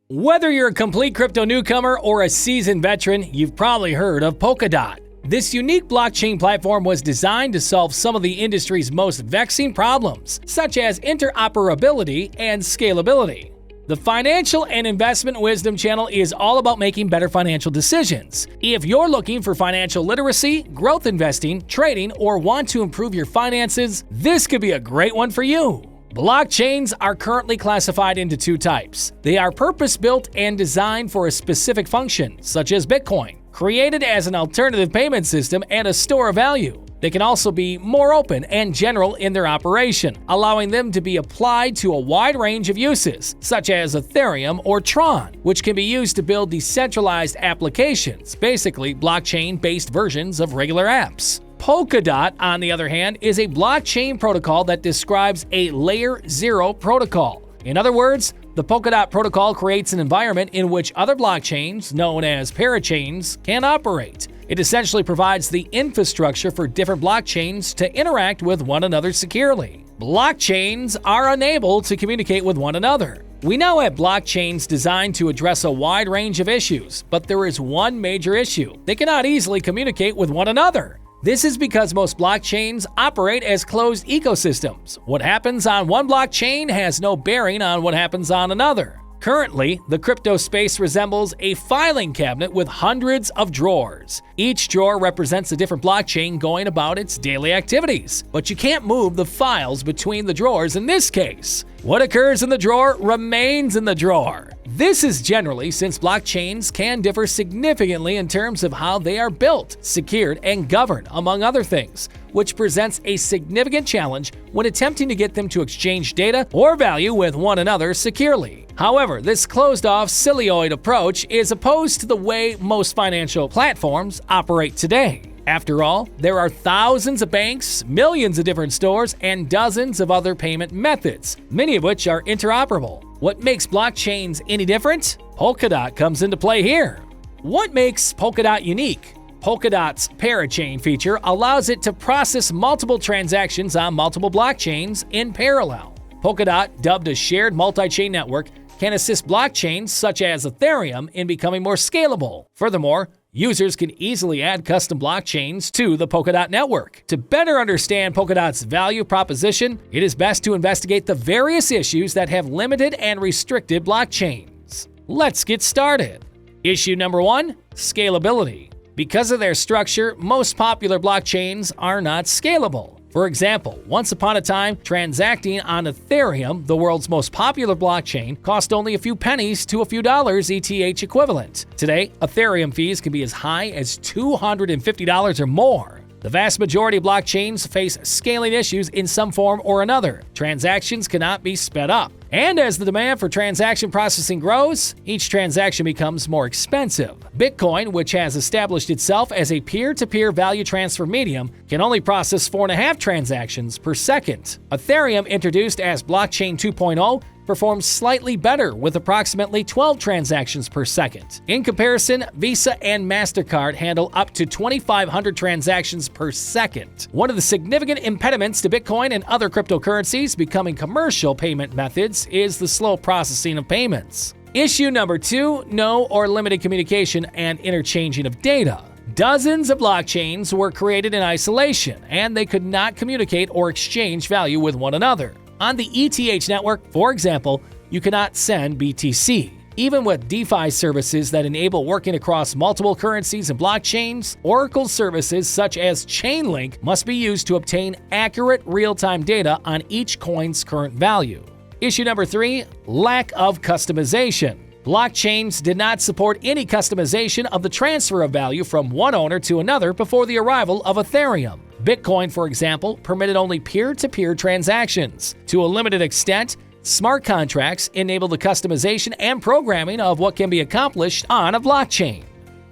Whether you're a complete crypto newcomer or a seasoned veteran, you've probably heard of Polkadot. This unique blockchain platform was designed to solve some of the industry's most vexing problems, such as interoperability and scalability. The Financial and Investment Wisdom channel is all about making better financial decisions. If you're looking for financial literacy, growth investing, trading, or want to improve your finances, this could be a great one for you. Blockchains are currently classified into two types. They are purpose-built and designed for a specific function, such as Bitcoin, created as an alternative payment system and a store of value. They can also be more open and general in their operation, allowing them to be applied to a wide range of uses, such as Ethereum or Tron, which can be used to build decentralized applications, basically blockchain-based versions of regular apps. Polkadot, on the other hand, is a blockchain protocol that describes a Layer 0 protocol. In other words, the Polkadot protocol creates an environment in which other blockchains, known as parachains, can operate. It essentially provides the infrastructure for different blockchains to interact with one another securely. Blockchains are unable to communicate with one another. We now have blockchains designed to address a wide range of issues, but there is one major issue: they cannot easily communicate with one another. This is because most blockchains operate as closed ecosystems. What happens on one blockchain has no bearing on what happens on another. Currently, the crypto space resembles a filing cabinet with hundreds of drawers. Each drawer represents a different blockchain going about its daily activities, but you can't move the files between the drawers in this case. What occurs in the drawer remains in the drawer. This is generally since blockchains can differ significantly in terms of how they are built, secured, and governed, among other things, which presents a significant challenge when attempting to get them to exchange data or value with one another securely. However, this closed-off, silly-oid approach is opposed to the way most financial platforms operate today. After all, there are thousands of banks, millions of different stores, and dozens of other payment methods, many of which are interoperable. What makes blockchains any different? Polkadot comes into play here. What makes Polkadot unique? Polkadot's Parachain feature allows it to process multiple transactions on multiple blockchains in parallel. Polkadot, dubbed a shared multi-chain network, can assist blockchains such as Ethereum in becoming more scalable. Furthermore, users can easily add custom blockchains to the Polkadot network. To better understand Polkadot's value proposition, it is best to investigate the various issues that have limited and restricted blockchains. Let's get started. Issue number 1: scalability. Because of their structure, most popular blockchains are not scalable. For example, once upon a time, transacting on Ethereum, the world's most popular blockchain, cost only a few pennies to a few dollars ETH equivalent. Today, Ethereum fees can be as high as $250 or more. The vast majority of blockchains face scaling issues in some form or another. Transactions cannot be sped up. And as the demand for transaction processing grows, each transaction becomes more expensive. Bitcoin, which has established itself as a peer-to-peer value transfer medium, can only process 4.5 transactions per second. Ethereum, introduced as Blockchain 2.0, performs slightly better with approximately 12 transactions per second. In comparison, Visa and MasterCard handle up to 2,500 transactions per second. One of the significant impediments to Bitcoin and other cryptocurrencies becoming commercial payment methods is the slow processing of payments. Issue number 2: no or limited communication and interchanging of data. Dozens of blockchains were created in isolation, and they could not communicate or exchange value with one another. On the ETH network, for example, you cannot send BTC. Even with DeFi services that enable working across multiple currencies and blockchains, Oracle services such as Chainlink must be used to obtain accurate real-time data on each coin's current value. Issue number 3: lack of customization. Blockchains did not support any customization of the transfer of value from one owner to another before the arrival of Ethereum. Bitcoin, for example, permitted only peer-to-peer transactions. To a limited extent, smart contracts enable the customization and programming of what can be accomplished on a blockchain.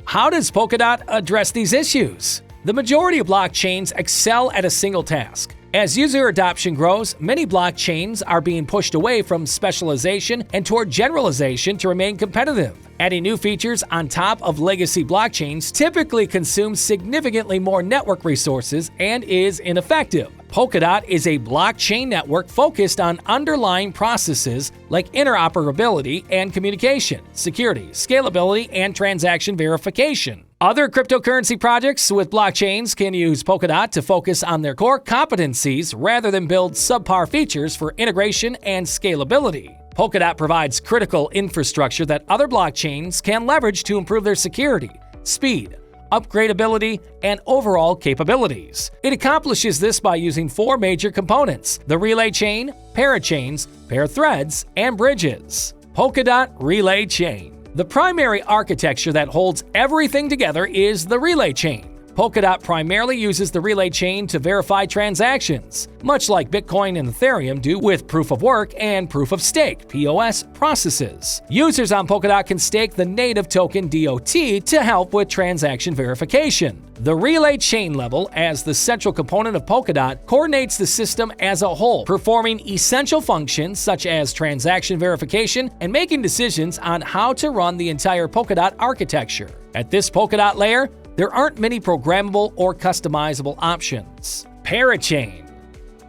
How does Polkadot address these issues? The majority of blockchains excel at a single task. As user adoption grows, many blockchains are being pushed away from specialization and toward generalization to remain competitive. Adding new features on top of legacy blockchains typically consumes significantly more network resources and is ineffective. Polkadot is a blockchain network focused on underlying processes like interoperability and communication, security, scalability, and transaction verification. Other cryptocurrency projects with blockchains can use Polkadot to focus on their core competencies rather than build subpar features for integration and scalability. Polkadot provides critical infrastructure that other blockchains can leverage to improve their security, speed, upgradability, and overall capabilities. It accomplishes this by using 4 major components: the relay chain, parachains, parathreads, and bridges. Polkadot Relay Chain. The primary architecture that holds everything together is the relay chain. Polkadot primarily uses the relay chain to verify transactions, much like Bitcoin and Ethereum do with proof of work and proof of stake (POS) processes. Users on Polkadot can stake the native token DOT to help with transaction verification. The relay chain level, as the central component of Polkadot, coordinates the system as a whole, performing essential functions such as transaction verification and making decisions on how to run the entire Polkadot architecture. At this Polkadot layer, there aren't many programmable or customizable options. Parachain.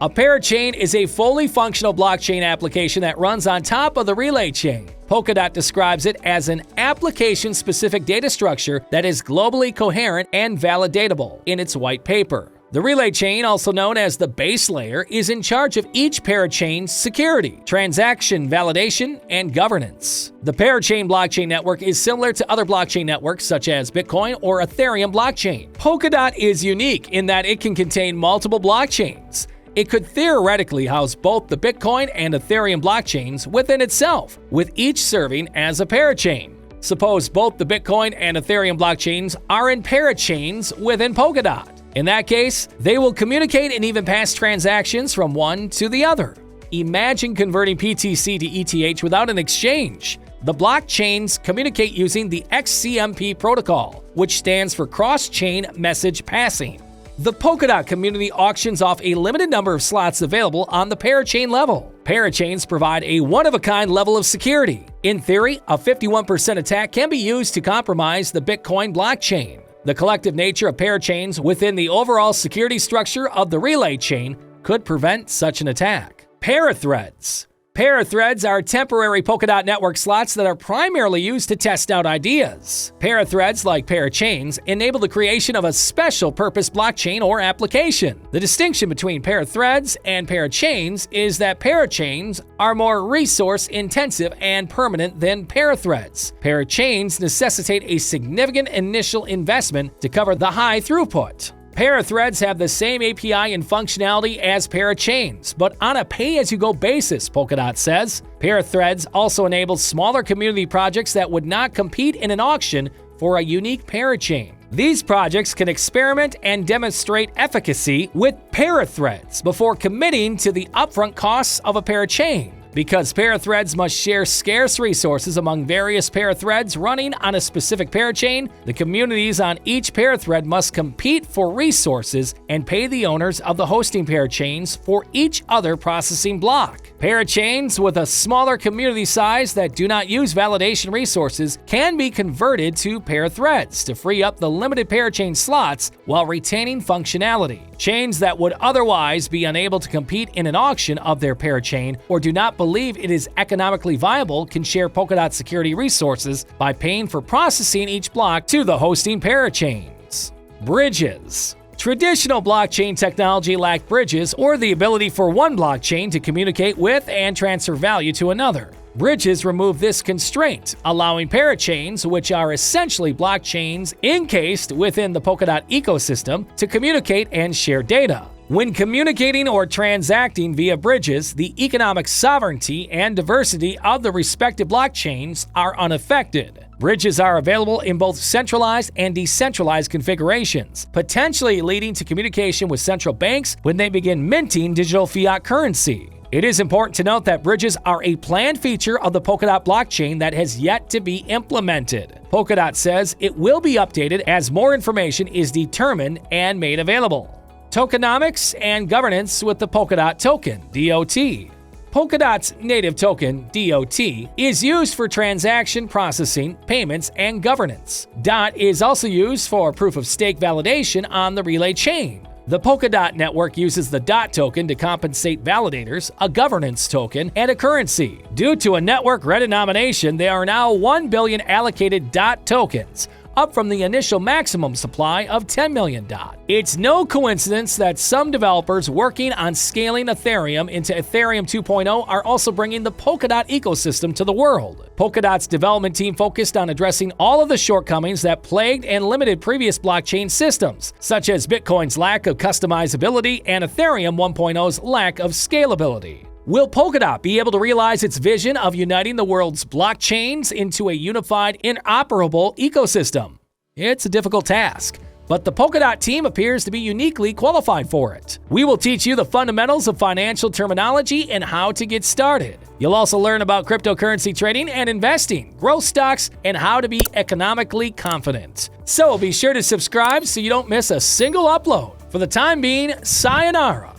A parachain is a fully functional blockchain application that runs on top of the relay chain. Polkadot describes it as an application-specific data structure that is globally coherent and validatable in its white paper. The relay chain, also known as the base layer, is in charge of each parachain's security, transaction validation, and governance. The Parachain blockchain network is similar to other blockchain networks such as Bitcoin or Ethereum blockchain. Polkadot is unique in that it can contain multiple blockchains. It could theoretically house both the Bitcoin and Ethereum blockchains within itself, with each serving as a parachain. Suppose both the Bitcoin and Ethereum blockchains are in parachains within Polkadot. In that case, they will communicate and even pass transactions from one to the other. Imagine converting PTC to ETH without an exchange. The blockchains communicate using the XCMP protocol, which stands for Cross-Chain Message Passing. The Polkadot community auctions off a limited number of slots available on the parachain level. Parachains provide a one-of-a-kind level of security. In theory, a 51% attack can be used to compromise the Bitcoin blockchain. The collective nature of parachains within the overall security structure of the relay chain could prevent such an attack. Parathreads. Parathreads are temporary Polkadot network slots that are primarily used to test out ideas. Parathreads, like parachains, enable the creation of a special-purpose blockchain or application. The distinction between parathreads and parachains is that parachains are more resource-intensive and permanent than parathreads. Parachains necessitate a significant initial investment to cover the high throughput. Parathreads have the same API and functionality as parachains, but on a pay-as-you-go basis, Polkadot says. Parathreads also enable smaller community projects that would not compete in an auction for a unique parachain. These projects can experiment and demonstrate efficacy with parathreads before committing to the upfront costs of a parachain. Because parathreads must share scarce resources among various parathreads running on a specific parachain, the communities on each parathread must compete for resources and pay the owners of the hosting parachains for each other processing block. Parachains with a smaller community size that do not use validation resources can be converted to parathreads to free up the limited parachain slots while retaining functionality. Chains that would otherwise be unable to compete in an auction of their parachain or do not believe it is economically viable can share Polkadot security resources by paying for processing each block to the hosting parachains. Bridges. Traditional blockchain technology lacked bridges or the ability for one blockchain to communicate with and transfer value to another. Bridges remove this constraint, allowing parachains, which are essentially blockchains encased within the Polkadot ecosystem, to communicate and share data. When communicating or transacting via bridges, the economic sovereignty and diversity of the respective blockchains are unaffected. Bridges are available in both centralized and decentralized configurations, potentially leading to communication with central banks when they begin minting digital fiat currency. It is important to note that bridges are a planned feature of the Polkadot blockchain that has yet to be implemented. Polkadot says it will be updated as more information is determined and made available. Tokenomics and governance with the Polkadot token, DOT. Polkadot's native token, DOT, is used for transaction processing, payments, and governance. DOT is also used for proof of stake validation on the relay chain. The Polkadot network uses the DOT token to compensate validators, a governance token, and a currency. Due to a network redenomination, there are now 1 billion allocated DOT tokens, up from the initial maximum supply of 10 million DOT. It's no coincidence that some developers working on scaling Ethereum into Ethereum 2.0 are also bringing the Polkadot ecosystem to the world. Polkadot's development team focused on addressing all of the shortcomings that plagued and limited previous blockchain systems, such as Bitcoin's lack of customizability and Ethereum 1.0's lack of scalability. Will Polkadot be able to realize its vision of uniting the world's blockchains into a unified, interoperable ecosystem? It's a difficult task, but the Polkadot team appears to be uniquely qualified for it. We will teach you the fundamentals of financial terminology and how to get started. You'll also learn about cryptocurrency trading and investing, growth stocks, and how to be economically confident. So be sure to subscribe so you don't miss a single upload. For the time being, sayonara.